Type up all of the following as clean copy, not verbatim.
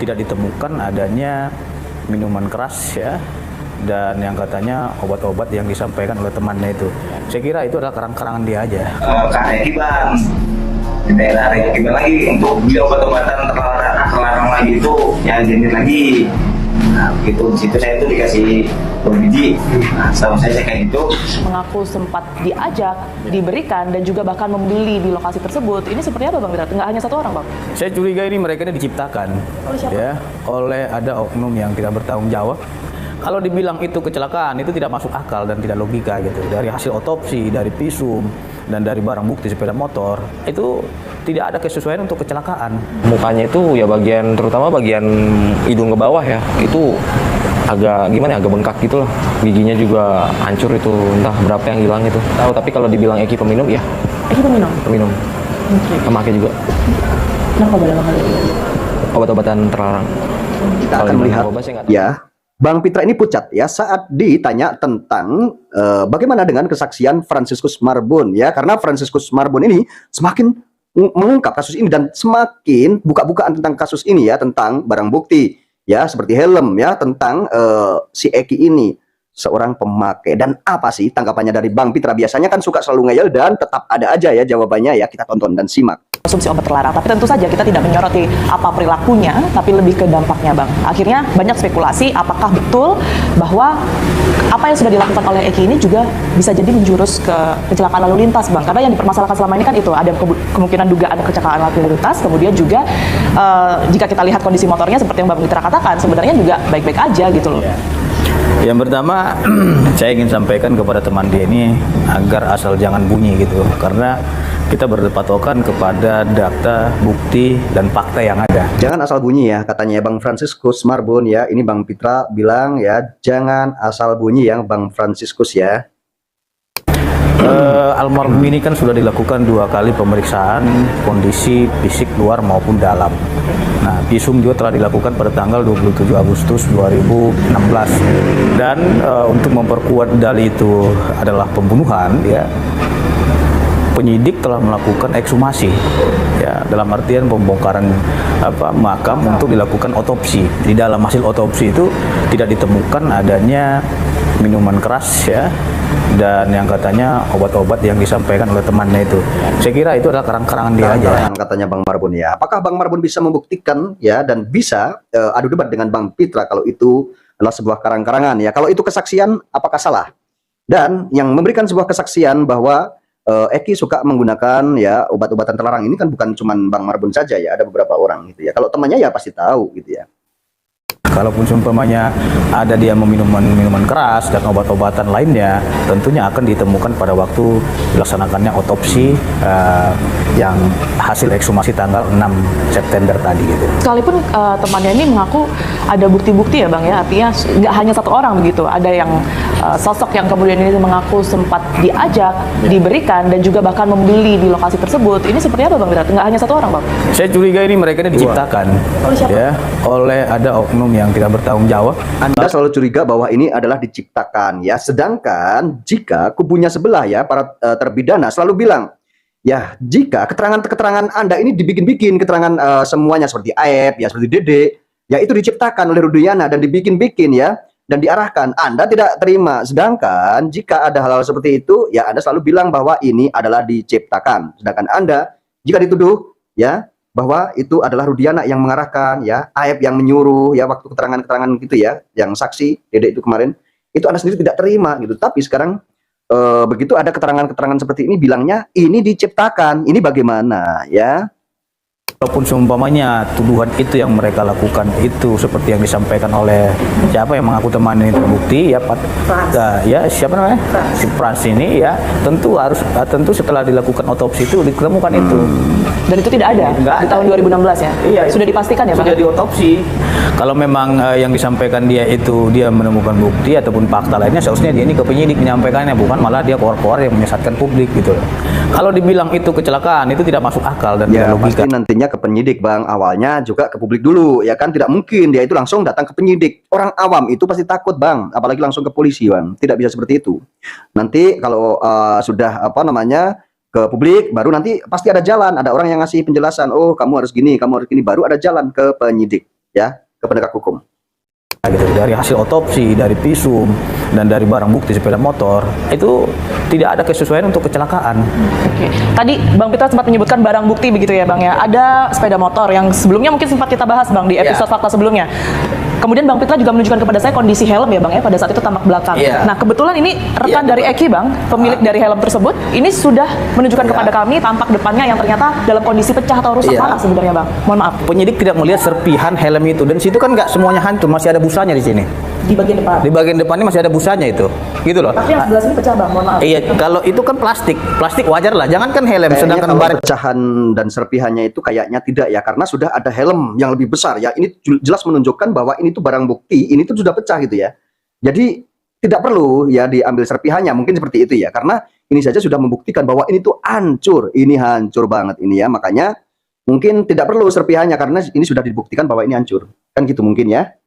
tidak ditemukan adanya minuman keras ya, dan yang katanya obat-obat yang disampaikan oleh temannya itu. Saya kira itu adalah karang-karangan dia aja. Kak Eki bang, kita lari lagi untuk beli obat-obatan terlarang lagi itu yang jenis lagi. Nah, gitu di situ saya itu dikasih biji. Nah, setahu saya kayak gitu. Mengaku sempat diajak, diberikan, dan juga bahkan membeli di lokasi tersebut. Ini seperti apa Bang Wirat? Nggak hanya satu orang Bang? Saya curiga ini mereka ini diciptakan Oleh siapa? ya, oleh ada oknum yang tidak bertanggung jawab. Kalau dibilang itu kecelakaan, itu tidak masuk akal dan tidak logika gitu. Dari hasil otopsi, dari visum, dan dari barang bukti sepeda motor, itu tidak ada kesesuaian untuk kecelakaan. Mukanya itu ya terutama bagian hidung ke bawah ya, itu agak gimana ya, agak bengkak gitu loh. Giginya juga hancur itu, entah berapa yang hilang itu. Tahu, tapi kalau dibilang Eki peminum, ya Eki peminum? peminum. Oke. Pemakai juga. Kenapa boleh Bang? Obat-obatan terlarang. Kita Kalau akan dibilang melihat narkoba, saya nggak tahu. ya, Bang Pitra ini pucat ya saat ditanya tentang bagaimana dengan kesaksian Franciscus Marbun ya, karena Franciscus Marbun ini semakin mengungkap kasus ini dan semakin buka-bukaan tentang kasus ini ya, tentang barang bukti ya, seperti helm ya, tentang si Eki ini seorang pemakai. Dan apa sih tanggapannya dari Bang Pitra? Biasanya kan suka selalu ngeyel dan tetap ada aja ya jawabannya ya, kita tonton dan simak. Konsumsi obat terlarang, tapi tentu saja kita tidak menyoroti apa perilakunya, tapi lebih ke dampaknya Bang. Akhirnya banyak spekulasi apakah betul bahwa apa yang sudah dilakukan oleh Eki ini juga bisa jadi menjurus ke kecelakaan lalu lintas Bang. Karena yang dipermasalahkan selama ini kan itu ada kemungkinan dugaan kecelakaan lalu lintas, kemudian juga jika kita lihat kondisi motornya seperti yang Bang Mitra katakan, sebenarnya juga baik-baik aja gitu loh. Yang pertama, saya ingin sampaikan kepada teman dia ini agar asal jangan bunyi gitu, karena kita berpatokan kepada data, bukti, dan fakta yang ada. Jangan asal bunyi ya, katanya Bang Franciscus Marbun ya. Ini Bang Pitra bilang ya, jangan asal bunyi yang Bang Franciscus ya. Almarhum ini kan sudah dilakukan 2 kali pemeriksaan kondisi fisik luar maupun dalam. Nah, visum juga telah dilakukan pada tanggal 27 Agustus 2016. Dan untuk memperkuat dalih itu adalah pembunuhan ya, penyidik telah melakukan ekshumasi ya, dalam artian pembongkaran makam untuk dilakukan otopsi. Di dalam hasil otopsi itu tidak ditemukan adanya minuman keras ya, dan yang katanya obat-obat yang disampaikan oleh temannya itu. Saya kira itu adalah karang-karangan dia aja. Katanya Bang Marbun ya. Apakah Bang Marbun bisa membuktikan ya, dan bisa adu debat dengan Bang Pitra kalau itu adalah sebuah karang-karangan ya? Kalau itu kesaksian, apakah salah? Dan yang memberikan sebuah kesaksian bahwa Eki suka menggunakan ya obat-obatan terlarang ini kan bukan cuma Bang Marbun saja ya, ada beberapa orang gitu ya. Kalau temannya ya pasti tahu gitu ya. Kalaupun seumpamanya ada dia meminum minuman keras dan obat-obatan lainnya, tentunya akan ditemukan pada waktu dilaksanakannya otopsi yang hasil ekshumasi tanggal 6 September tadi gitu. Sekalipun temannya ini mengaku ada bukti-bukti ya Bang ya, artinya nggak hanya satu orang begitu, ada yang sosok yang kemudian ini mengaku sempat diajak, diberikan, dan juga bahkan membeli di lokasi tersebut. Ini seperti apa Bang Wirat? Nggak hanya satu orang Bang? Saya curiga ini mereka ini diciptakan Oleh siapa? ya, oleh ada oknum yang tidak bertanggung jawab. Anda selalu curiga bahwa ini adalah diciptakan ya. Sedangkan jika kubunya sebelah ya, para terpidana selalu bilang, ya jika keterangan-keterangan Anda ini dibikin-bikin, keterangan semuanya seperti Aep, ya seperti Dede, ya itu diciptakan oleh Rudiana dan dibikin-bikin ya, dan diarahkan. Anda tidak terima. Sedangkan jika ada hal-hal seperti itu, ya Anda selalu bilang bahwa ini adalah diciptakan. Sedangkan Anda jika dituduh ya bahwa itu adalah Rudiana yang mengarahkan ya, Aep yang menyuruh ya, waktu keterangan-keterangan gitu ya, yang saksi Dede itu kemarin, itu Anda sendiri tidak terima gitu. Tapi sekarang begitu ada keterangan-keterangan seperti ini, bilangnya ini diciptakan. Ini bagaimana ya? Walaupun seumpamanya tuduhan itu yang mereka lakukan itu seperti yang disampaikan oleh siapa yang mengaku teman ini terbukti ya, ya siapa namanya, si Frans ini ya, tentu setelah dilakukan otopsi itu ditemukan itu. Dan itu tidak ada Nggak di ada. tahun 2016 ya? Iya, Sudah dipastikan ya Bang? sudah diotopsi. Kalau memang yang disampaikan dia itu dia menemukan bukti ataupun fakta lainnya, seharusnya dia ini ke penyidik menyampaikannya, bukan malah dia keluar-keluar yang menyesatkan publik gitu. Kalau dibilang itu kecelakaan, itu tidak masuk akal dan Ya tidak logika. pasti nantinya ke penyidik Bang, awalnya juga ke publik dulu ya kan, tidak mungkin dia itu langsung datang ke penyidik. Orang awam itu pasti takut Bang, apalagi langsung ke polisi Bang, tidak bisa seperti itu. Nanti kalau sudah ke publik, baru nanti pasti ada jalan, ada orang yang ngasih penjelasan, oh kamu harus gini, baru ada jalan ke penyidik ya ke penegak hukum. gitu. Dari hasil otopsi, dari visum, dan dari barang bukti sepeda motor itu tidak ada kesesuaian untuk kecelakaan. Oke. Tadi Bang Pitra sempat menyebutkan barang bukti begitu ya Bang ya. Ada sepeda motor yang sebelumnya mungkin sempat kita bahas Bang di episode fakta sebelumnya. Kemudian Bang Pitra juga menunjukkan kepada saya kondisi helm ya Bang ya, pada saat itu tampak belakang. Nah kebetulan ini rekan dari Eki Bang, pemilik dari helm tersebut, ini sudah menunjukkan kepada kami tampak depannya yang ternyata dalam kondisi pecah atau rusak parah sebenarnya Bang. Mohon maaf. Penyidik tidak melihat serpihan helm itu, dan situ kan nggak semuanya hancur, masih ada busanya di sini. Di bagian depan. Di bagian depannya masih ada busanya itu, gitu loh. Tapi yang sebelah sini pecah Bang, mohon maaf. Iya, kalau itu kan plastik wajar lah. Jangan kan helm, Kayaknya sedangkan kalau barang pecahan dan serpihannya itu kayaknya tidak ya, karena sudah ada helm yang lebih besar ya. Ini jelas menunjukkan bahwa ini tuh barang bukti, ini tuh sudah pecah gitu ya. Jadi tidak perlu ya diambil serpihannya, mungkin seperti itu ya. Karena ini saja sudah membuktikan bahwa ini tuh hancur, ini hancur banget ini ya. Makanya mungkin tidak perlu serpihannya karena ini sudah dibuktikan bahwa ini hancur. Kan gitu mungkin ya.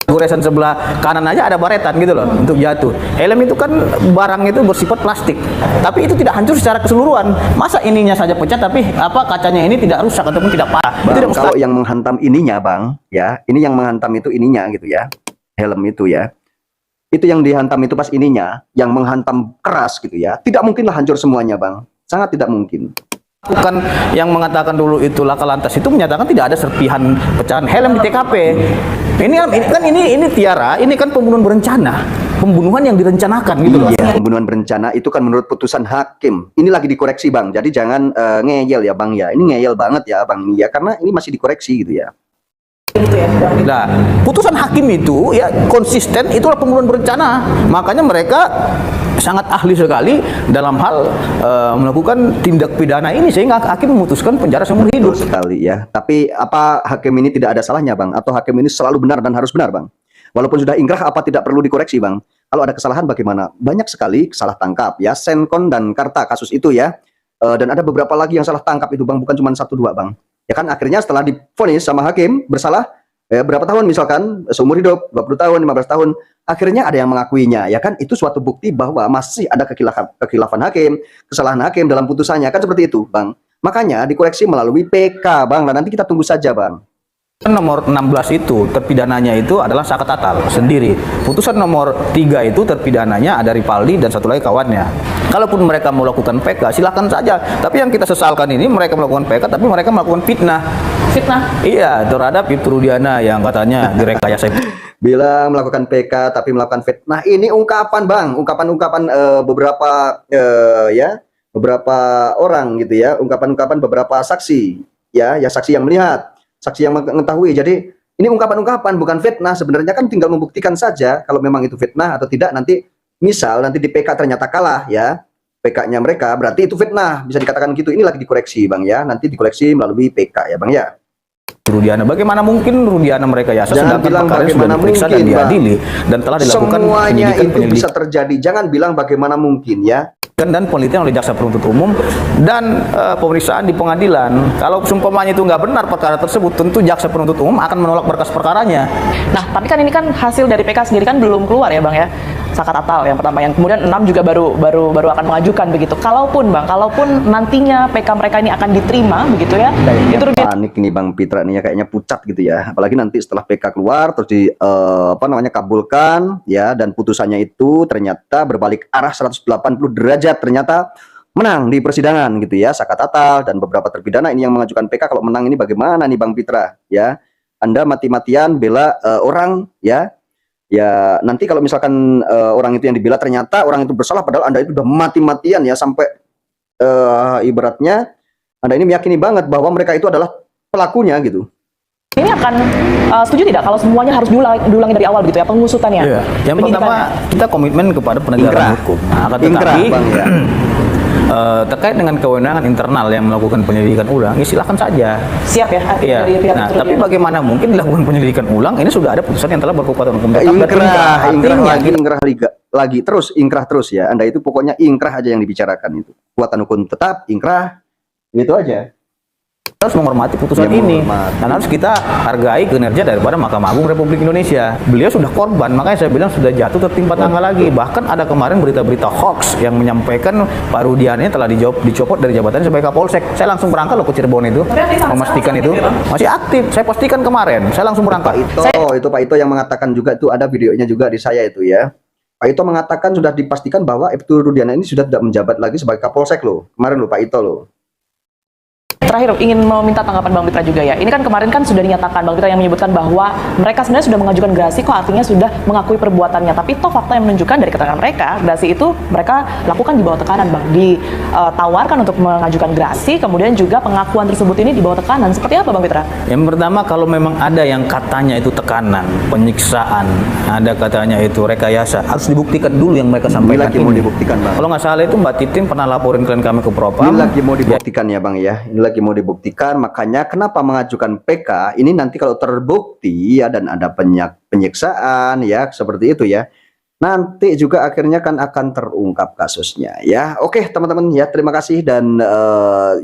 goresan sebelah kanan aja ada baretan gitu loh untuk jatuh. Helm itu kan barang itu bersifat plastik, tapi itu tidak hancur secara keseluruhan. Masa ininya saja pecah tapi apa kacanya ini tidak rusak ataupun tidak patah? Bang, Itu tidak kalau yang menghantam ininya Bang ya, ini yang menghantam itu ininya gitu ya, helm itu ya, itu yang dihantam itu pas ininya, yang menghantam keras gitu ya, tidak mungkinlah hancur semuanya Bang, sangat tidak mungkin. Bukan yang mengatakan dulu itu laka lantas itu menyatakan tidak ada serpihan pecahan helm di TKP. Ini Tiara, ini kan pembunuhan berencana, pembunuhan yang direncanakan gitu loh. Iya, pembunuhan berencana itu kan menurut putusan hakim. Ini lagi dikoreksi Bang, jadi jangan ngeyel ya Bang ya. Ini ngeyel banget ya Bang ya, karena ini masih dikoreksi gitu ya. Nah, putusan hakim itu ya konsisten, itulah pembunuhan berencana. Makanya mereka sangat ahli sekali dalam hal melakukan tindak pidana ini, sehingga hakim memutuskan penjara seumur hidup. Betul sekali ya. Tapi apa hakim ini tidak ada salahnya Bang? Atau hakim ini selalu benar dan harus benar Bang? Walaupun sudah ingkrah, apa tidak perlu dikoreksi Bang? Kalau ada kesalahan bagaimana? Banyak sekali salah tangkap ya, Senkon dan Karta kasus itu ya. Dan ada beberapa lagi yang salah tangkap itu Bang, bukan cuma 1-2 Bang. Ya kan akhirnya setelah divonis sama hakim bersalah berapa tahun misalkan seumur hidup 20 tahun 15 tahun, akhirnya ada yang mengakuinya ya kan, itu suatu bukti bahwa masih ada kekhilafan hakim, kesalahan hakim dalam putusannya kan, seperti itu Bang. Makanya dikoreksi melalui PK Bang, dan nanti kita tunggu saja Bang. Nomor 16 itu terpidananya itu adalah Sakat Atal sendiri. Putusan nomor 3 itu terpidananya ada Ripaldi dan satu lagi kawannya. Kalaupun mereka melakukan PK silakan saja. Tapi yang kita sesalkan ini mereka melakukan PK tapi mereka melakukan fitnah. Fitnah? Iya, terhadap Ibtu Rudiana yang katanya direkayasa. Bilang melakukan PK tapi melakukan fitnah. Ini ungkapan Bang, ungkapan-ungkapan beberapa beberapa orang gitu ya, ungkapan-ungkapan beberapa saksi ya saksi yang melihat, saksi yang mengetahui. Jadi ini ungkapan-ungkapan bukan fitnah. Sebenarnya kan tinggal membuktikan saja kalau memang itu fitnah atau tidak. Nanti misal nanti di PK ternyata kalah ya, PK-nya mereka, berarti itu fitnah, bisa dikatakan gitu. Ini lagi dikoreksi Bang ya, nanti dikoreksi melalui PK ya Bang ya. Rudiana, bagaimana mungkin Rudiana mereka ya? Jangan bilang bagaimana mungkin dan diadili dan telah dilakukan semuanya itu penyelidikan. bisa terjadi. Jangan bilang bagaimana mungkin ya. Dan penelitian oleh jaksa penuntut umum dan pemeriksaan di pengadilan. Kalau seumpamanya itu nggak benar perkara tersebut, tentu jaksa penuntut umum akan menolak berkas perkaranya. Nah, tapi kan ini kan hasil dari PK sendiri kan belum keluar ya Bang ya. Sakat Atal yang pertama, yang kemudian 6 juga baru akan mengajukan begitu. Kalaupun nantinya PK mereka ini akan diterima begitu ya. Itu panik nih Bang Pitra nih ya, kayaknya pucat gitu ya. Apalagi nanti setelah PK keluar terus kabulkan ya, dan putusannya itu ternyata berbalik arah 180 derajat, ternyata menang di persidangan gitu ya. Sakat Atal dan beberapa terpidana ini yang mengajukan PK, kalau menang ini bagaimana nih Bang Pitra ya? Anda mati-matian bela orang ya. Ya nanti kalau misalkan orang itu yang dibela ternyata orang itu bersalah, padahal Anda itu udah mati-matian ya, sampai ibaratnya Anda ini meyakini banget bahwa mereka itu adalah pelakunya gitu. ini akan setuju tidak kalau semuanya harus diulangi dari awal begitu ya pengusutannya? Iya. Yang pertama kita komitmen kepada penegakan hukum. Nah, akan tetapi Bang, ya. terkait dengan kewenangan internal yang melakukan penyelidikan ulang, ya silakan saja. Siap ya? Iya. Nah, tapi bagaimana mungkin dilakukan penyelidikan ulang? Ini sudah ada putusan yang telah berkekuatan hukum tetap. Lagi terus ingkrah terus ya. Anda itu pokoknya ingkrah aja yang dibicarakan itu. Kekuatan hukum tetap, ingkrah, gitu aja. harus menghormati putusan Ya, ini menghormati. dan harus kita hargai kinerja daripada Mahkamah Agung Republik Indonesia. Beliau sudah korban, makanya saya bilang sudah jatuh tertimpa tangga lagi. Bahkan ada kemarin berita-berita hoax yang menyampaikan Pak Rudiana ini telah dicopot dari jabatannya sebagai Kapolsek. Saya langsung berangkat loh ke Cirebon itu, memastikan itu masih aktif. Saya pastikan kemarin, saya langsung berangkat. Itu Pak Ito yang mengatakan juga, itu ada videonya juga di saya itu ya. Pak Ito mengatakan sudah dipastikan bahwa Ibtu Rudiana ini sudah tidak menjabat lagi sebagai Kapolsek loh. Kemarin loh Pak Ito loh. Terakhir ingin meminta tanggapan Bang Mitra juga ya. Ini kan kemarin kan sudah dinyatakan Bang Mitra yang menyebutkan bahwa mereka sebenarnya sudah mengajukan gerasi kok, artinya sudah mengakui perbuatannya. Tapi toh fakta yang menunjukkan dari keterangan mereka, gerasi itu mereka lakukan di bawah tekanan Bang. Ditawarkan untuk mengajukan gerasi, kemudian juga pengakuan tersebut ini di bawah tekanan. Seperti apa Bang Mitra? Yang pertama, kalau memang ada yang katanya itu tekanan, penyiksaan, ada katanya itu rekayasa, harus dibuktikan dulu yang mereka Ini sampaikan. lagi mau dibuktikan Bang. Kalau nggak salah itu Mbak Titin pernah laporin klien kami ke Propam. Ini lagi mau dibuktikan ya Bang ya. Ini lagi mau dibuktikan, makanya kenapa mengajukan PK ini nanti kalau terbukti ya dan ada penyiksaan ya seperti itu ya. Nanti juga akhirnya kan akan terungkap kasusnya ya. Oke teman-teman ya, terima kasih dan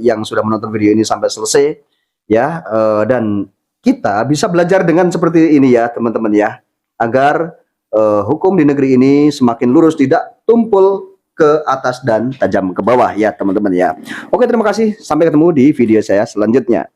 yang sudah menonton video ini sampai selesai ya, dan kita bisa belajar dengan seperti ini ya teman-teman ya, agar hukum di negeri ini semakin lurus, tidak tumpul ke atas dan tajam ke bawah ya teman-teman ya. Oke, terima kasih, sampai ketemu di video saya selanjutnya.